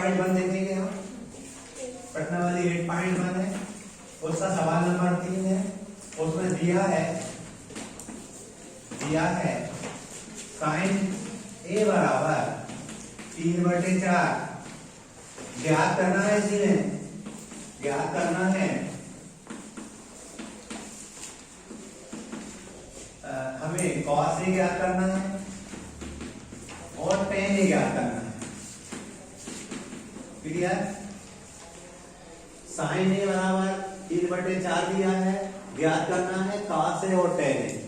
8.1 देखेंगे हम, प्रश्नावली 8.1 है, उसका सवाल नंबर 3 है। उसमें दिया है साइन ए बराबर 3/4 ज्ञात करना है। इसमें ज्ञात करना है हमें कॉस ए ज्ञात करना है और टेन ए ज्ञात करना है। क्लियर? साइन ए बराबर 3/4 दिया है, ज्ञात करना है कॉस ए और टेन ए।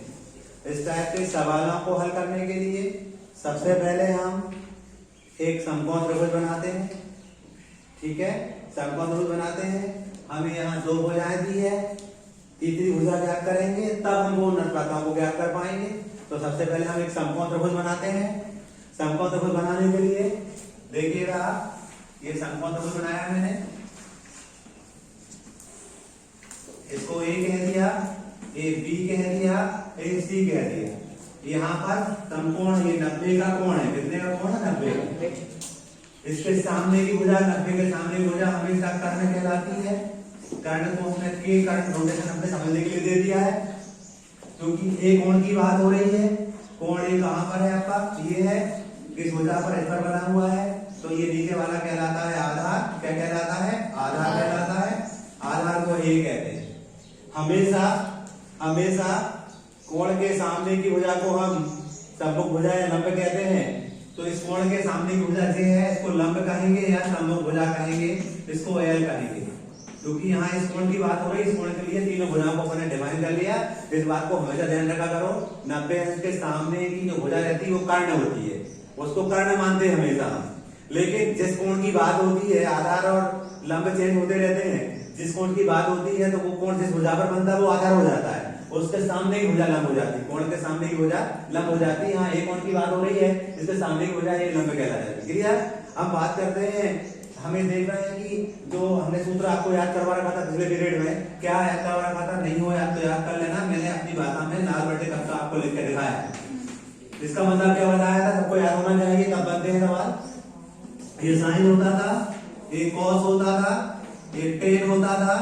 इस टाइप के सवालों को हल करने के लिए सबसे पहले हम एक समकोण त्रिभुज बनाते हैं। ठीक है, समकोण त्रिभुज बनाते हैं। हमें यहाँ दो भुजाएं दी है, तीसरी भुजा ज्ञात करेंगे तब हम वो अनुपातों को ज्ञात कर पाएंगे। तो सबसे पहले हम एक समकोण त्रिभुज बनाते हैं। समकोण त्रिभुज बनाने के लिए देखिएगा, ये समकोण त्रिभुज बनाया मैंने, इसको ए कह दिया, ए बी कह दिया, ए सी कह दिया। यहाँ पर समकोण ये 90 का कोण है। कितने का कोण है? 90 का। इसके सामने की भुजा 90 के सामने की भुजा हमेशा कर्ण कहलाती है। कर्ण को हमने के कर्ण रोटेशन हमने समझने के लिए दे दिया है, क्योंकि ए कोण की बात हो रही है। कोण ए कहाँ पर है आपका? ये है, इस भुजा पर इस पर बना हुआ है। तो ये नीचे वाला कहलाता है आधार। क्या कहलाता है? आधार कहलाता है। आधार को ए कहते हैं। हमेशा कोण के सामने की भुजा को हम सम्मुख भुजा या लंब कहते हैं। तो इस कोण के सामने की भुजा जो है इसको लंब कहेंगे या सम्मुख भुजा कहेंगे, इसको एल कहेंगे। क्योंकि यहाँ इस कोण की बात हो रही है, इस कोण के लिए तीनों भुजाओं को हमने डिफाइन कर लिया। इस बात को हमेशा ध्यान रखा करो, 90 अंश के सामने की जो भुजा रहती है वो कर्ण होती है, उसको कर्ण मानते हैं हमेशा हम। लेकिन जिस कोण की बात होती है, आधार और लंब चेंज होते रहते हैं। जिस कोण की बात होती है तो वो कोण जिस भुजा पर बनता है वो आधार हो जाता है, उसके सामने की भुजा लंब हो जाती है। कोण के सामने की भुजा लंब हो जाती है। यहाँ एक कोण की बात हो रही है, इसके सामने की भुजा ये लंब कहलाती है। क्लियर? हम बात करते हैं, हमें देख रहे हैं कि जो हमने सूत्र आपको याद करवा रखा था पिछले पीरियड में, क्या याद करवा रखा था? नहीं हो याद तो याद कर लेना। मैंने अपनी भाषा में लाल बटे कब का आपको लिख के दिखाया है। इसका मतलब क्या बताया था? सबको याद होना चाहिए तब बनते हैं सवाल। ये साइन होता था, ये कॉस होता था, ये टेन होता था,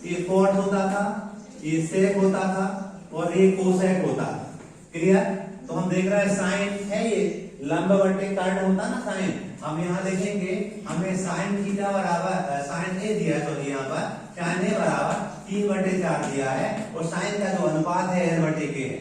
ये कॉट होता था, ये सेक होता था और ये कोसेक होता था। क्लियर? तो हम देख रहे हैं साइन है, ये लंब बटे कर्ण होता ना साइन। हम यहाँ देखेंगे, हमें साइन थीटा बराबर साइन ए दिया है, तो यहाँ पर साइन ए बराबर 3/4 दिया है और साइन का जो अनुपात है एल बटे के है।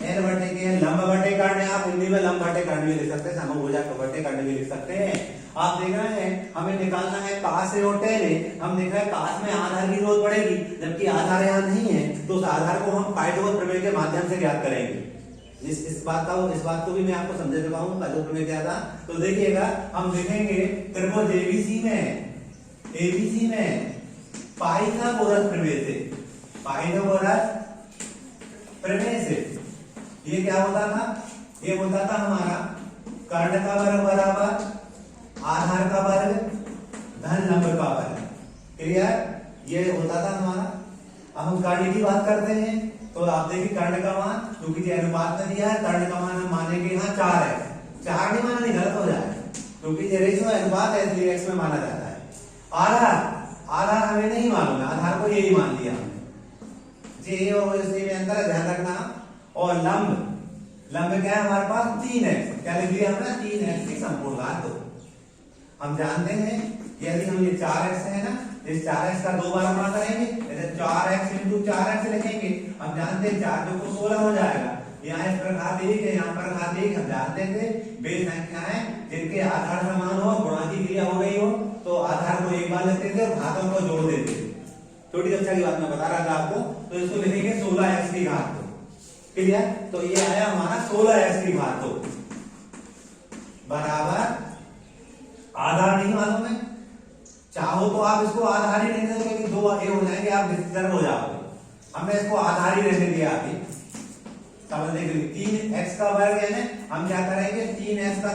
एल बटे के लंब बटे कर्ण है। आप हिंदी में लंब बटे कर्ण भी लिख सकते हैं, समूह भुजा बटे कर्ण भी लिख सकते हैं। आप देख रहे हैं हमें निकालना है कास ए और टेन ए। हम देख रहे हैं कास में आधार की जरूरत पड़ेगी, जबकि आधार यहाँ नहीं है, तो उस आधार को हम पाइथागोरस प्रमेय के माध्यम से ज्ञात करेंगे। इस बात को भी मैं आपको समझा चुका हूँ पाइथागोरस प्रमेय क्या था। तो देखिएगा, हम देखेंगे त्रिभुज एबीसी में पाइथागोरस प्रमेय से ये क्या होता था? ये होता था हमारा कर्ण का वर्ग बराबर आधार का वर्ग धन लंब का वर्ग। क्लियर? ये होता था हमारा। अब हम कर्ण की बात करते हैं, तो आप देखिए कर्ण का मान, क्योंकि ये अनुपात में दिया है, कर्ण का मान हम मानेंगे यहाँ 4 है। 4 नहीं माना, नहीं गलत हो जाए, क्योंकि ये रेशियो अनुपात है इसलिए x में माना जाता है। आधार हमें नहीं मालूम है, आधार को यही मान लिया हमने। जे और इसमें अंतर है, ध्यान रखना। और लंब क्या है हमारे पास? 3x। क्या लिख लिया हमने? 3x की संपूर्ण घात 2। हम जानते हैं यदि हम ये 4x है ना, इस 4x का 2 बार गुणा करेंगे, जैसे 4x × 4x लिखेंगे। हम जानते हैं 4 2 को 16 हो जाएगा। यहाँ इस पर घात 1 है, यहाँ पर घात 1। हम जानते थे बेस संख्याएं जिनके आधार समान हो, गुणा की क्रिया हो रही हो, तो आधार को एक बार लेते थे और घातों को जोड़ देते थे। छोटी कक्षा की बात मैं बता रहा था आपको। तो इसको लिखेंगे 16x की घात 2। क्लियर? तो ये आया हमारा 16x की घात 2 बराबर आधार नहीं मालूम है। चाहो तो आप इसको आधार ही नहीं दे दोगे, 2 ए हो जाएंगे, आप डिस्टर्ब हो जाओगे। हमने इसको आधार ही रहने दिया अभी समझने के लिए। 3x का वर्ग है ना, हम क्या करेंगे? 3x का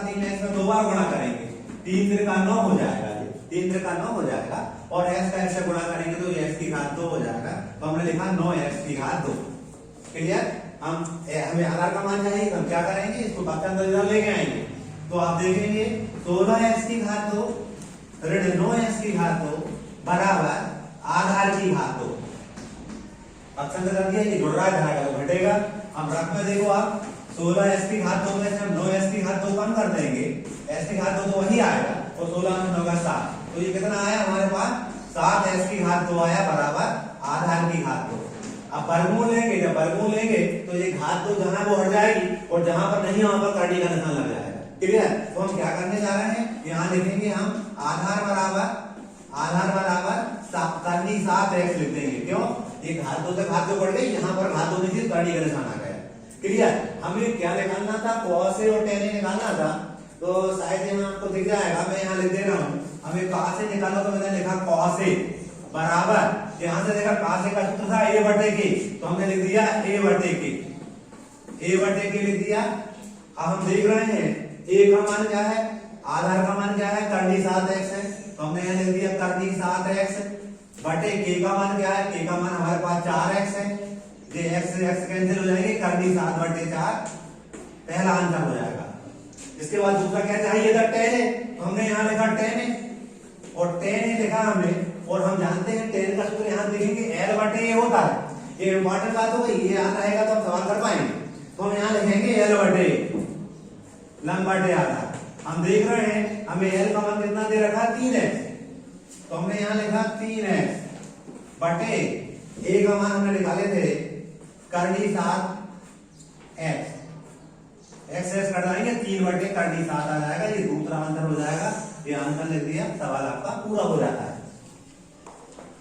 2 बार गुणा करेंगे, 3 3 का 9 हो जाएगा। 3 3 का 9 हो जाएगा और x का x से गुणा करेंगे तो x की घात 2 हो जाएगा। तो हमने लिखा 9x की घात 2। क्लियर? हमें आधार का मान चाहिए, तो हम क्या करेंगे? इसको पक्षांतर लेके आएंगे। तो आप देखेंगे 16x की घात 2 ऋण 9x की घात 2 बराबर आधार की घात 2। ऑप्शन कर दिया, ये जुड़ रहा है घटाएगा तो घटेगा। हम रख में देखो आप 16x की घात 2 में से हम 9x की घात 2 कम कर देंगे, x की घात 2 तो वही आएगा और 16 में 9 का 7, तो ये कितना आया हमारे पास 7x की घात 2 आया बराबर आधार की घात 2। अब वर्गमूल लेंगे, जब वर्गमूल लेंगे तो ये घात 2 जहां वो हट जाएगी और जहां पर नहीं वहां पर करनी का निशान लग जाएगा। क्लियर? तो हम क्या करने जा रहे हैं, यहाँ लिखेंगे हम आधार बराबर करनी 7x लिख देंगे। क्यों? ये घात 2 से घात 2 बढ़ गई, यहाँ पर घात 2 नहीं थी, करनी का निशान आ गया। क्लियर? हमें क्या निकालना था, cos A और tan A निकालना था, तो शायद यहाँ आपको दिख जाएगा, मैं यहाँ लिख दे रहा हूँ। हमें cos A निकालो तो मैंने लिखा cos A बराबर, यहाँ से देखा cos A का सूत्र था A बटे के, तो हमने लिख दिया A बटे के लिख दिया। अब हम देख रहे हैं A का मान क्या है, आधार का मान क्या है, करनी 7x है, तो हमने यहाँ लिख दिया करनी 7x बटे k का मान क्या है, k का मान हमारे पास 4x है, ये x से x कैंसिल हो जाएंगे, करनी 7 बटे 4 पहला आंसर हो जाएगा। इसके बाद दूसरा क्या चाहिए था, tan है, तो हमने यहाँ लिखा tan है और tan है लिखा हमने, और हम जानते हैं tan का सूत्र यहाँ देखेंगे l बटे a होता है। ये इंपॉर्टेंट बात हो गई, ये याद रहेगा तो हम सवाल कर पाएंगे। तो हम यहाँ लिखेंगे l बटे लंब बटे आधार। हम देख रहे हैं हमें l का मान कितना दे रखा, 3x, तो हमने यहाँ लिखा 3x बटे a का मान हमने निकाले थे करनी 7x, x कट जाएंगे, 3 बटे करनी 7 आ जाएगा, ये दूसरा आंसर हो जाएगा। ये आंसर लिख दिया, सवाल आपका पूरा हो जाता है।